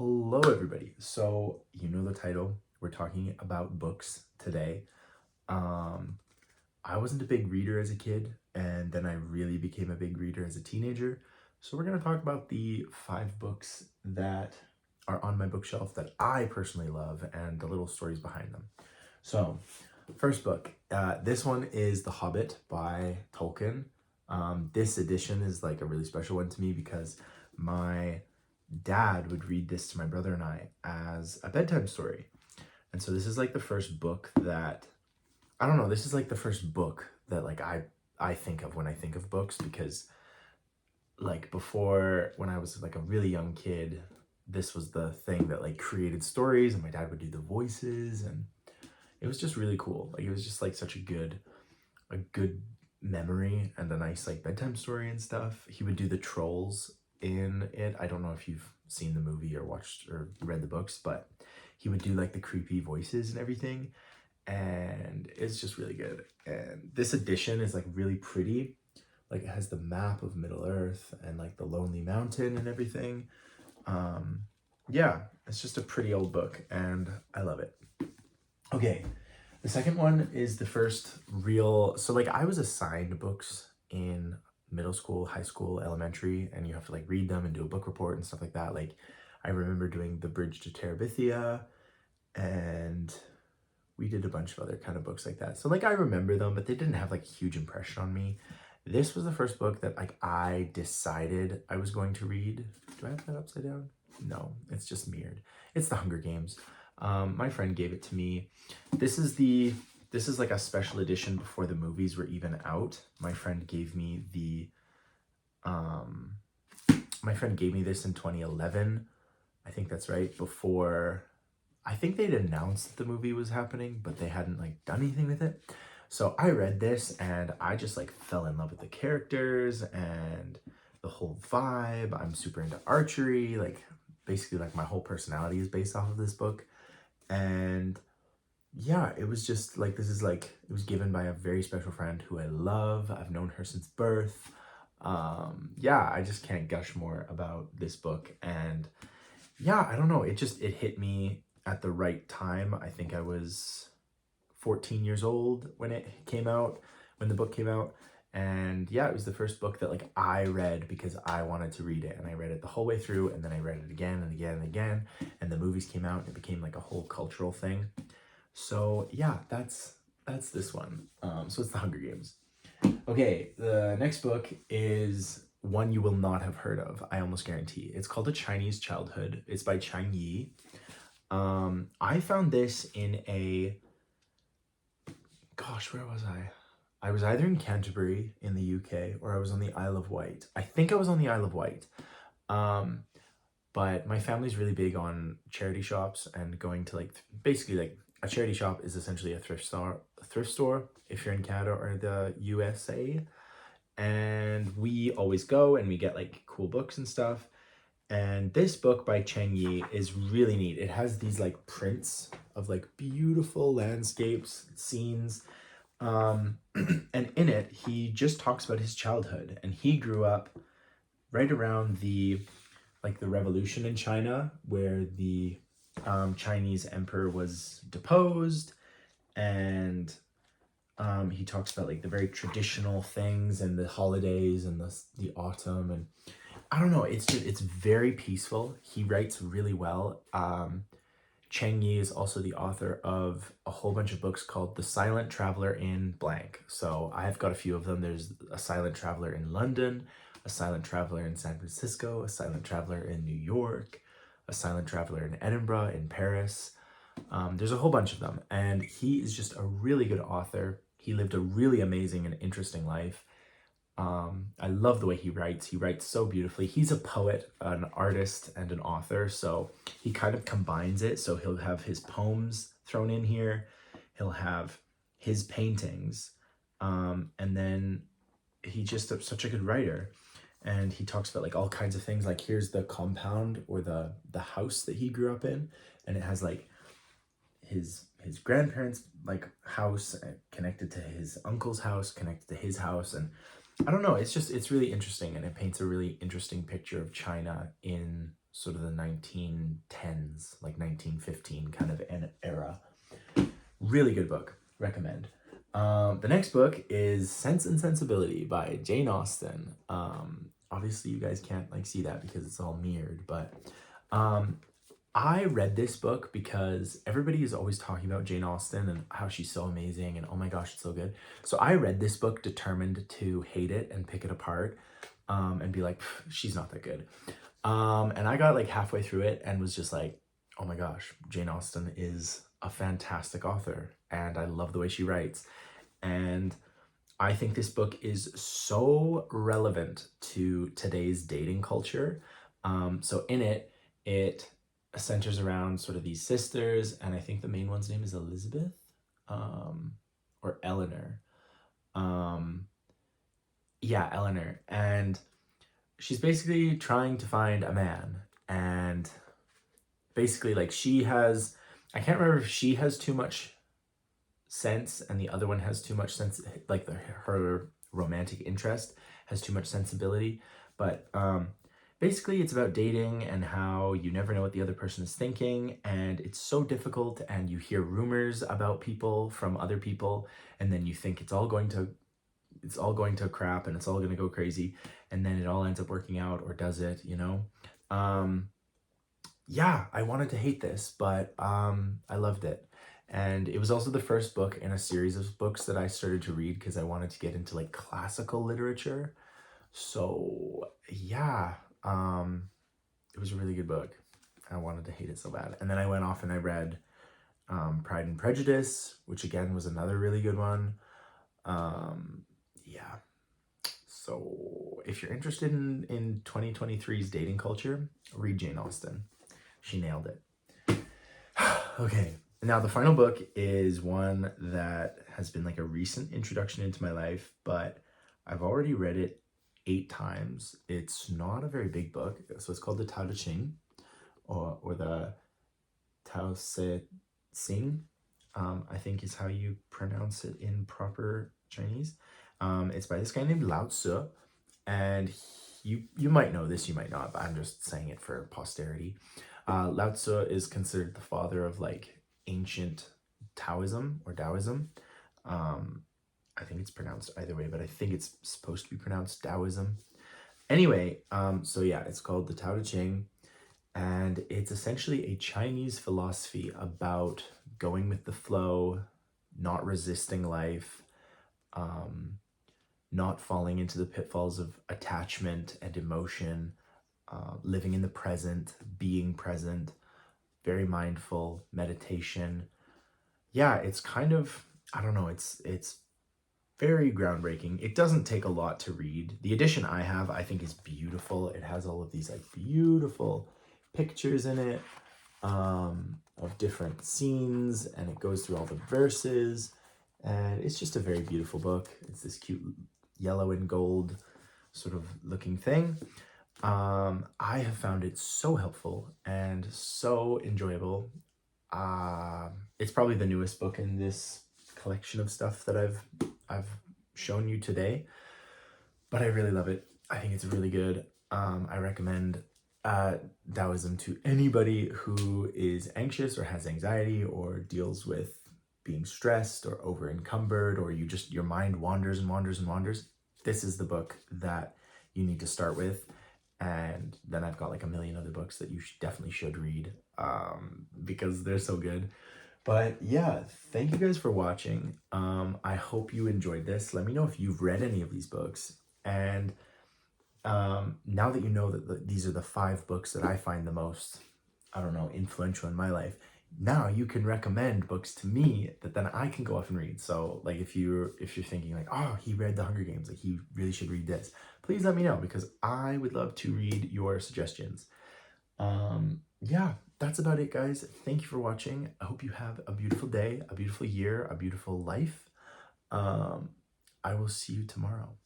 Hello, everybody. So, you know the title. We're talking about books today. Um, I wasn't a big reader as a kid, and then I really became a big reader as a teenager. So, we're going to talk about the 5 books that are on my bookshelf that I personally love and the little stories behind them. So, first book. This one is The Hobbit by Tolkien. This edition is like a really special one to me because my dad would read this to my brother and I as a bedtime story. And so this is like the first book that I don't know, this is like the first book that like I think of when I think of books, because like before, when I was like a really young kid, this was the thing that like created stories, and my dad would do the voices, and it was just really cool. Like it was just like such a good memory and a nice like bedtime story and stuff. He would do the trolls in it. I don't know if you've seen the movie or watched or read the books, but he would do like the creepy voices and everything, and it's just really good. And this edition is like really pretty. Like it has the map of Middle Earth and like the Lonely Mountain and everything. Yeah, it's just a pretty old book and I love it. Okay, the second one is the first real, so like I was assigned books in middle school, high school, elementary, and you have to like read them and do a book report and stuff like that. Like I remember doing The Bridge to Terabithia, and we did a bunch of other kind of books like that. So like I remember them, but they didn't have like a huge impression on me. This was the first book that like I decided I was going to read. Do I have that upside down? No, it's just mirrored. It's The Hunger Games. My friend gave it to me. This is like a special edition before the movies were even out. My friend gave me this in 2011. I think that's right. Before, I think they'd announced that the movie was happening, but they hadn't like done anything with it. So I read this and I just like fell in love with the characters and the whole vibe. I'm super into archery. Like basically like my whole personality is based off of this book. And yeah, it was just like, this is like, it was given by a very special friend who I love. I've known her since birth. Yeah, I just can't gush more about this book. And yeah, I don't know, it hit me at the right time. I think I was 14 years old when the book came out. And yeah, it was the first book that like I read because I wanted to read it, and I read it the whole way through, and then I read it again and again and again, and the movies came out and it became like a whole cultural thing. So yeah, that's this one. So it's The Hunger Games. Okay, the next book is one you will not have heard of, I almost guarantee. It's called A Chinese Childhood. It's by Chang Yi. I found this in where was I? I was either in Canterbury in the UK or I was on the Isle of Wight. I think I was on the Isle of Wight. But my family's really big on charity shops and going to like, basically like a charity shop is essentially a thrift store if you're in Canada or the USA. And we always go and we get like cool books and stuff. And this book by Cheng Yi is really neat. It has these like prints of like beautiful landscapes, scenes. And in it, he just talks about his childhood, and he grew up right around the revolution in China, where the Chinese emperor was deposed, and he talks about like the very traditional things and the holidays and the autumn, and I don't know, it's very peaceful. He writes really well. Cheng Yi is also the author of a whole bunch of books called The Silent Traveler in blank. So I've got a few of them. There's A Silent Traveler in London, A Silent Traveler in San Francisco, A Silent Traveler in New York, A Silent Traveler in Edinburgh, in Paris. There's a whole bunch of them. And he is just a really good author. He lived a really amazing and interesting life. I love the way he writes. He writes so beautifully. He's a poet, an artist, and an author, so he kind of combines it. So he'll have his poems thrown in here. He'll have his paintings. And then he's just such a good writer. And he talks about like all kinds of things. Like here's the compound or the house that he grew up in. And it has like his grandparents' like house connected to his uncle's house, connected to his house. And I don't know, it's really interesting, and it paints a really interesting picture of China in sort of the 1910s, like 1915 kind of an era. Really good book. Recommend. The next book is Sense and Sensibility by Jane Austen. Obviously, you guys can't like see that because it's all mirrored, but I read this book because everybody is always talking about Jane Austen and how she's so amazing and oh my gosh, it's so good. So I read this book determined to hate it and pick it apart and be like, she's not that good. And I got like halfway through it and was just like, oh my gosh, Jane Austen is a fantastic author and I love the way she writes. And I think this book is so relevant to today's dating culture. So in it, it centers around sort of these sisters, and I think the main one's name is Elizabeth, or Eleanor. Yeah, Eleanor. And she's basically trying to find a man. And basically, like, I can't remember if she has too much sense and the other one has too much sense, like her romantic interest has too much sensibility. But basically, it's about dating and how you never know what the other person is thinking, and it's so difficult, and you hear rumors about people from other people, and then you think it's all going to crap and it's all going to go crazy, and then it all ends up working out, or does it, you know? Yeah, I wanted to hate this, but I loved it. And it was also the first book in a series of books that I started to read because I wanted to get into like classical literature. So yeah, it was a really good book. I wanted to hate it so bad. And then I went off and I read Pride and Prejudice, which again was another really good one. Yeah. So if you're interested in 2023's dating culture, read Jane Austen. She nailed it. Okay. Now the final book is one that has been like a recent introduction into my life, but I've already read it 8 times. It's not a very big book, so it's called the Tao Te Ching, or the Tao Te Ching, I think is how you pronounce it in proper Chinese. It's by this guy named Lao Tzu, and you might know this, you might not, but I'm just saying it for posterity. Lao Tzu is considered the father of like ancient Taoism or Taoism. I think it's pronounced either way, but I think it's supposed to be pronounced Taoism. Anyway, so yeah, it's called the Tao Te Ching, and it's essentially a Chinese philosophy about going with the flow, not resisting life, not falling into the pitfalls of attachment and emotion, living in the present, being present, very mindful, meditation. Yeah, it's kind of, I don't know, it's very groundbreaking. It doesn't take a lot to read. The edition I have, I think, is beautiful. It has all of these like beautiful pictures in it of different scenes, and it goes through all the verses, and it's just a very beautiful book. It's this cute yellow and gold sort of looking thing. I have found it so helpful and so enjoyable. It's probably the newest book in this collection of stuff that I've shown you today, but I really love it. I think it's really good. I recommend Taoism to anybody who is anxious or has anxiety or deals with being stressed or over encumbered, or your mind wanders and wanders and wanders. This is the book that you need to start with. And then I've got like a million other books that you definitely should read because they're so good. But yeah, thank you guys for watching. I hope you enjoyed this. Let me know if you've read any of these books. And now that you know that these are the 5 books that I find the most, I don't know, influential in my life, now you can recommend books to me that then I can go off and read. So like if you're thinking like, oh, he read The Hunger Games, like he really should read this, please let me know because I would love to read your suggestions. Yeah, that's about it, guys. Thank you for watching. I hope you have a beautiful day, a beautiful year, a beautiful life. I will see you tomorrow.